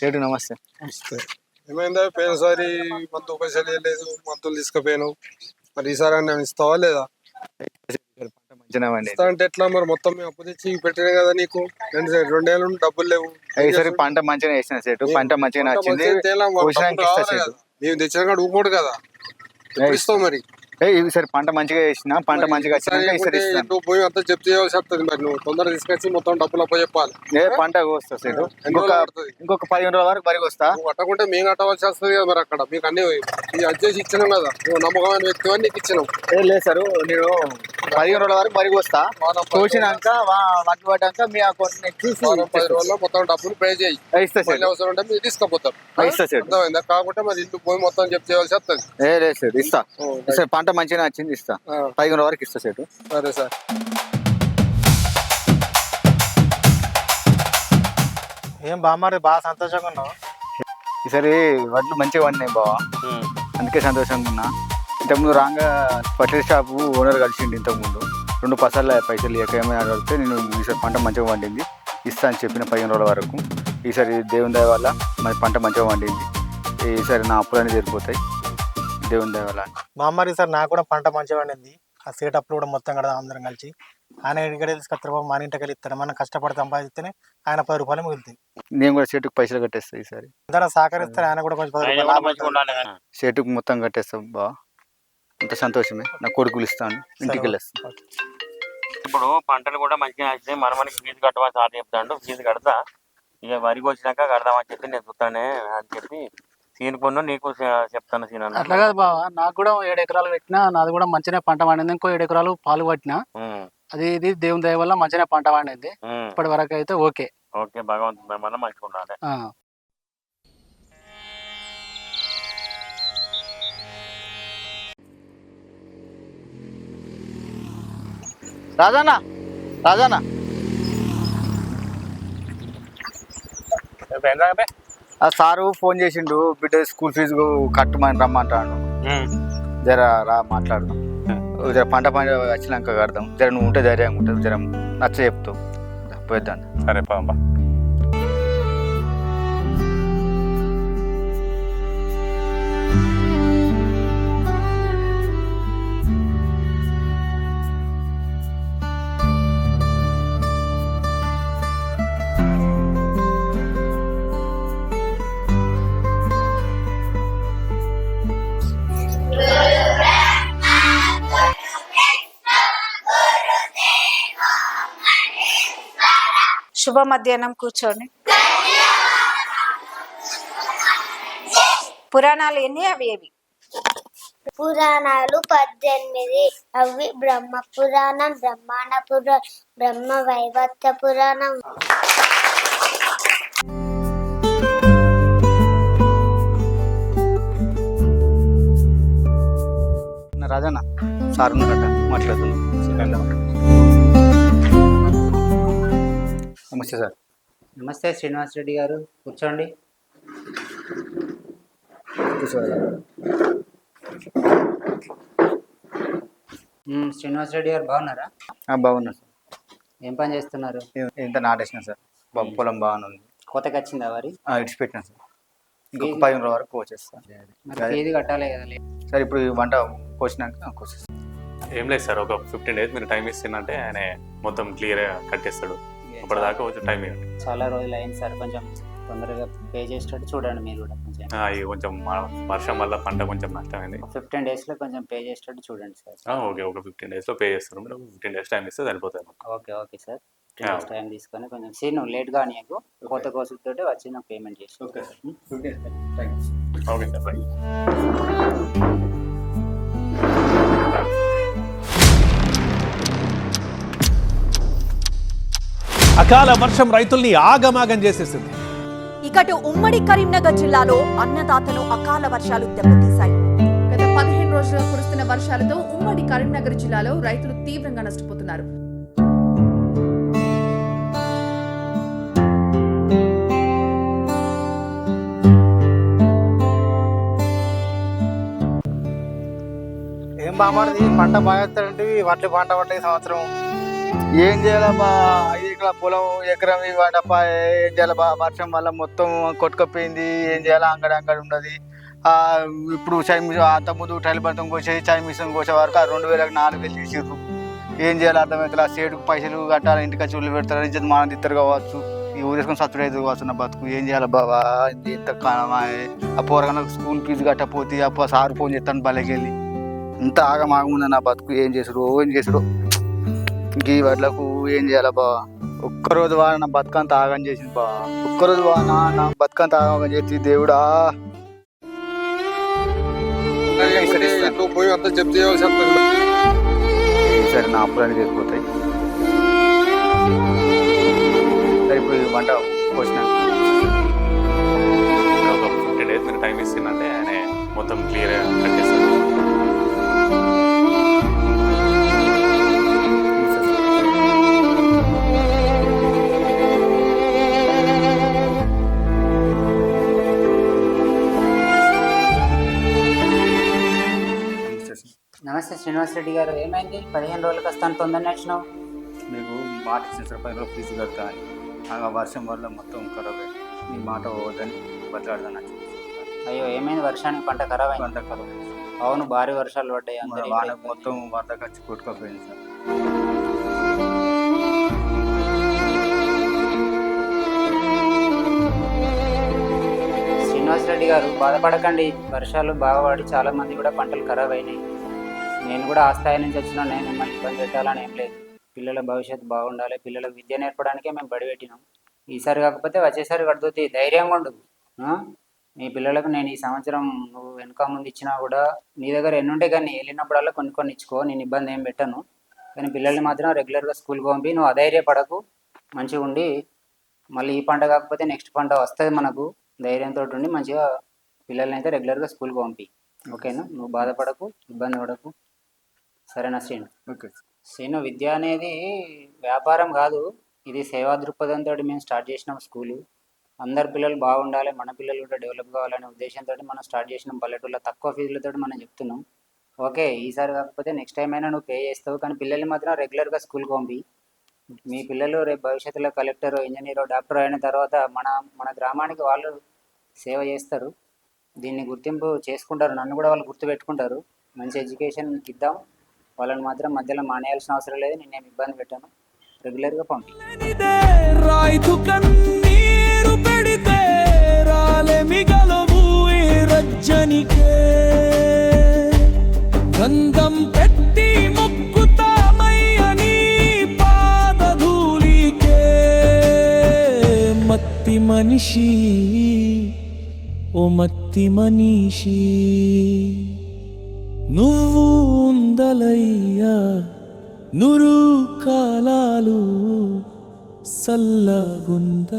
సేటు నమస్తే. ఏమైందా పోయినసారి మంతు పైసలు ఇవ్వలేదు, మంతులు తీసుకుపోయాను. మరి ఈసారి నేను ఇస్తావా లేదా? పంట మంచిగా ఇస్తా అంటే ఎట్లా మరి? మొత్తం మేము అప్పు తెచ్చి పెట్టినా కదా నీకు. 2 ఏళ్ళ నుండి డబ్బులు లేవు. ఈసారి పంట మంచిగా వేసిన సేటు, పంట మంచిగా నచ్చింది. మేము తెచ్చిన కాడ ఊపోడు కదా, ఎప్పుడు ఇస్తావు మరి? ఈసారి పంట మంచిగా వేసిన, పంట మంచిగా వచ్చినాక పోయి అంతా చెప్తే చేయాల్సి వస్తుంది. మరి నువ్వు తొందరగా తీసుకొచ్చి మొత్తం డబ్బులు అప్పు చెప్పాలి. పంట వస్తా సేటు, ఇంకొక 15 రోజుల వరకు వరకు వస్తా. నువ్వు కట్టకుంటే మేము కట్టవలసి వస్తుంది కదా. మరి అక్కడ మీకు అన్ని అడ్జస్ట్ ఇచ్చినాం కదా, నువ్వు నమ్మకమైన వ్యక్తి అని నీకు ఇచ్చినాం. లేదు సార్, నేను 15 రోజుల వరకు వరకు వస్తా. చూసినాక వడ్డీ పడ్డాక మీ అకౌంట్ చూసి 10 రోజుల్లో మొత్తం డబ్బులు పే చేయి. ఇస్తా సార్, అవసరం ఉంటే మీరు తీసుకుపోతారు. ఇస్తా సార్. అర్థమైందా? కాకుంటే మరి ఇంటికి పోయి మొత్తం చెప్ చేయాల్సి వస్తుంది. లేదు సార్, ఇస్తా సార్. పంట మంచిగా వచ్చింది, ఇస్తా. 15 రోజుల వరకు ఇస్తా సేటు. సరే సార్. ఏం బామ్మారి బాగా సంతోషంగా ఉన్నావు? ఈసారి వడ్లు మంచిగా పండినాయి బావా, అందుకే సంతోషంగా ఉన్నా. ఇంతకుముందు రాగా ఫర్టిలైజర్ షాపు ఓనర్ కలిసిండి. ఇంతకుముందు 2 పైసలు ఇక ఏమైనా అడిగితే నేను ఈసారి పంట మంచిగా పండింది, ఇస్తా అని చెప్పిన 15 రోజుల వరకు. ఈసారి దేవుని దయ వల్ల మరి పంట మంచిగా పండింది. ఈసారి నా అప్పులన్నీ జరిగిపోతాయి దేవుని దయ వల్ల. బామ్మారి ఈసారి నాకు కూడా పంట మంచిగా పండింది. ఆ సేట్ అప్పుడు కూడా మొత్తం కదా అందరం కలిసి ఆయన ఇక్కడ తీసుకొస్తారు, మన ఇంటికి వెళ్ళి ఇస్తారు. మనం కష్టపడి సంపాదిస్తేనే ఆయన 10 రూపాయలు మిగులుతాయి. నేను కూడా సేటుకు పైసలు కట్టేస్తా ఈసారి. అందరూ సహకరిస్తారు, ఆయన కూడా కొంచెం 10 రూపాయలు సేటుకు మొత్తం కట్టేస్తాం బావా. అంత సంతోషమే. నా కొడుకులు ఇస్తాను, ఇంటికి వెళ్ళేస్తాను. ఇప్పుడు పంటలు కూడా మంచిగా వచ్చినాయి. మనకి ఫీజు కట్టమని సార్ చెప్తాడు. ఫీజు కడతా, ఇక వరికి వచ్చినాక కడదామని చెప్పి నేను చూస్తానే అని చెప్పి సీన్ కొన్నా నీకు చెప్తాను. సీన్ అన్న అట్లా కాదు బావ, నాకు కూడా 7 ఎకరాలు పెట్టినా, నాది కూడా మంచిగా పంట పండింది. ఇంకో 7 ఎకరాలు పాలు పట్టినా, అది ఇది దేవుని దయ వల్ల మంచిగా పంట పండింది. ఇప్పటి వరకు అయితే ఓకే ఓకే. భగవంతుడు మన మంచిగా ఉండాలి. రాజానా, రాజానా, ఆ సారు ఫోన్ చేసిండు, బిడ్డ స్కూల్ ఫీజు కట్టమని రమ్మంటాడు. జర రా మాట్లాడదాం. జర పంట వచ్చినాక కడదాం. జర నువ్వు ఉంటే ధైర్యంగా ఉంటుంది, జర నచ్చ చెప్తావు, పోయిద్దాం. సరే పాపా. శుభ మధ్యాహ్నం. కూర్చోండి. పురాణాలు ఎన్ని? అవి ఏవి? పురాణాలు 18. అవి బ్రహ్మ పురాణం, బ్రహ్మాండ పురాణం, బ్రహ్మ వైవర్త పురాణం. రాజానా, సార్ ఉన్నారట, మాట్లాడుతున్నాం. నమస్తే సార్. నమస్తే శ్రీనివాస్ రెడ్డి గారు, కూర్చోండి. శ్రీనివాస్ రెడ్డి గారు బాగున్నారా? బాగున్నా సార్. ఏం పని చేస్తున్నారు? ఇంత నాటేసిన సార్, పొలం బాగానే ఉంది. కోతకి వచ్చిందా వారి? ఇడిచి పెట్టినా సార్, ఇంకొక 15 రోజుల వరకు కోసేస్తాను. ఫీజు కట్టాలి కదా సార్. ఇప్పుడు వంట కోసినాక కోసేస్తాను. ఏం లేదు సార్, ఒక 15 days మీరు టైం ఇస్తుందంటే ఆయన మొత్తం క్లియర్గా కట్టేస్తాడు. అప్పటిదాకా కొంచెం టైం ఇవ్వండి. చాలా రోజులు అయింది సార్, కొంచెం తొందరగా పే చేసేటట్టు చూడండి మీరు కూడా. కొంచెం వర్షం వల్ల పంట కొంచెం నష్టమైంది. 15 days లో కొంచెం పే చేసేటట్టు చూడండి సార్. ఓకే, ఒక 15 days లో పే చేస్తారు. మీరు 15 days టైం ఇస్తే సరిపోతుంది. Okay okay sir, 15 days time తీసుకొని కొంచెం సీన్ లేట్గా నీకు కొత్త కోసులతో వచ్చి నాకు పేమెంట్ చేసి. Okay sir, okay sir, right. అకాల వర్షం రైతుల్ని ఆగమాగం చేసేసింది. ఇకటు ఉమ్మడి కరీంనగర్ జిల్లాలో అన్నదాతను అకాల వర్షాలు దెబ్బతీశాయి. గత 15 రోజులుగా కురుస్తున్న వర్షాలతో ఉమ్మడి కరీంనగర్ జిల్లాలో రైతులు తీవ్రంగా నష్టపోతున్నారు. ఏం బామ్మారిది పంట బాగా వస్తాడంటే వడ్లు పంట పడ్డాయి సంవత్సరం. ఏం చేయాలబ్బా 5 ఎకరాల పొలం ఎకరం ఇవ్వండప్పా. ఏం చేయాలబ్బా, వర్షం వల్ల మొత్తం కొట్టుకపోయింది. ఏం చేయాలా, అంగడి ఉన్నది. ఇప్పుడు అంత ముందు టైల్ బంతం కోసేది, చాయ్ మిషన్ కోసే వరకు 2000కి 4000 తీసిర్రు. ఏం చేయాలి అర్థమవుతుంది. ఆ సేటుకు పైసలు కట్టాలి, ఇంటికి వచ్చి ఉల్లి పెడతారు, ఇజ్జత్ మనం తిత్తరు కావచ్చు. ఈ ఊరేసుకొని సత్తుడైతే కావచ్చు నా బతుకు. ఏం చేయాలి బాబా, ఎంత కాలమా. ఆ పోరగాళ్ళకి స్కూల్ ఫీజు కట్టపోతే అప్పుడు సార్ ఫోన్ చేస్తాను బలకెళ్ళి. ఇంత ఆగమాగముంది నా బతుకు. ఏం చేసుడు ఈ వాటిలకు ఏం చేయాలా బావా. ఒక్కరోజు వాడు నా బతుకంత ఆగం చేసింది బావా. ఒక్కరోజు వాడు నా బతుకంత ఆగం చేసి దేవుడా. నువ్వు పోయి అంతా చెప్తే చెప్తాను. సరే నా అప్పులన్నీ తెలిసిపోతాయి. సరే ఇప్పుడు వంట వచ్చిన ఒక 15 days మీరు టైం ఇస్తుందంటే ఆయన మొత్తం క్లియర్గా కట్టేస్తాడు. నమస్తే శ్రీనివాస్ రెడ్డి గారు, ఏమైంది 15 రోజులకు వస్తాను తొందరనే వచ్చినావు? మీకు మాట ఇచ్చిన సార్ 10 రోజులు ఫీజు కడతా. ఆ వర్షం వల్ల మొత్తం ఖరాబ్ అయింది. మీ మాట పోవద్దని బతలాడదాను. అయ్యో, ఏమైంది? వర్షానికి పంట ఖరాబ్ అయింది. పంట ఖరాబ్ అయింది. అవును, భారీ వర్షాలు పడ్డాయి. వానకు మొత్తం వరద ఖర్చు కొట్టుకోపోయింది సార్. శ్రీనివాస్ రెడ్డి గారు, బాధపడకండి. వర్షాలు బాగా పడి చాలా మంది కూడా పంటలు ఖరాబ్ అయినాయి. నేను కూడా ఆ స్థాయి నుంచి వచ్చినా, నేను మిమ్మల్ని ఇబ్బంది పెట్టాలని ఏం లేదు. పిల్లల భవిష్యత్తు బాగుండాలి, పిల్లలకు విద్య నేర్పడానికే మేము బడి పెట్టినాం. ఈసారి కాకపోతే వచ్చేసారి కడుతుంది, ధైర్యంగా ఉండు. మీ పిల్లలకు నేను ఈ సంవత్సరం నువ్వు వెనుక ముందు ఇచ్చినా కూడా నీ దగ్గర ఎన్నుంటే కానీ వెళ్ళినప్పుడల్లా కొన్ని ఇచ్చుకో, నేను ఇబ్బంది ఏం పెట్టను. కానీ పిల్లల్ని మాత్రం రెగ్యులర్గా స్కూల్కి పంపి, నువ్వు అధైర్యపడకు, మంచిగా ఉండి. మళ్ళీ ఈ పంట కాకపోతే నెక్స్ట్ పంట వస్తుంది మనకు. ధైర్యంతో ఉండి మంచిగా పిల్లల్ని అయితే రెగ్యులర్గా స్కూల్కి పంపి. ఓకేనా? నువ్వు బాధపడకు, ఇబ్బంది పడకు. సరేనా శ్రీను? ఓకే శ్రీను, విద్య అనేది వ్యాపారం కాదు, ఇది సేవా దృక్పథంతో మేము స్టార్ట్ చేసినాం స్కూలు. అందరు పిల్లలు బాగుండాలి, మన పిల్లలు కూడా డెవలప్ కావాలనే ఉద్దేశంతో మనం స్టార్ట్ చేసినాం. పల్లెటూళ్ళలో తక్కువ ఫీజులతో మనం చెప్తున్నాం. ఓకే, ఈసారి కాకపోతే నెక్స్ట్ టైం అయినా నువ్వు పే చేస్తావు. కానీ పిల్లల్ని మాత్రం రెగ్యులర్గా స్కూల్కి పంపి. మీ పిల్లలు రేపు భవిష్యత్తులో కలెక్టర్, ఇంజనీర్, డాక్టర్ అయిన తర్వాత మన గ్రామానికి వాళ్ళు సేవ చేస్తారు. దీన్ని గుర్తింపు చేసుకుంటారు, నన్ను కూడా వాళ్ళు గుర్తుపెట్టుకుంటారు. మంచి ఎడ్యుకేషన్ ఇద్దాం. వాళ్ళని మాత్రం మధ్యలో మానేయాల్సిన అవసరం లేదు. నేనేమి ఇబ్బంది పెట్టాను. రెగ్యులర్గా పంపి. గంధం పెట్టి మొక్కుతామయ్యని పాదధూళికే మత్తి మనిషి, ఓ మత్తి మనిషి, నువ్వు ఉందలయ్యా నురు కాలాలు సల్లగుందలయ్యా.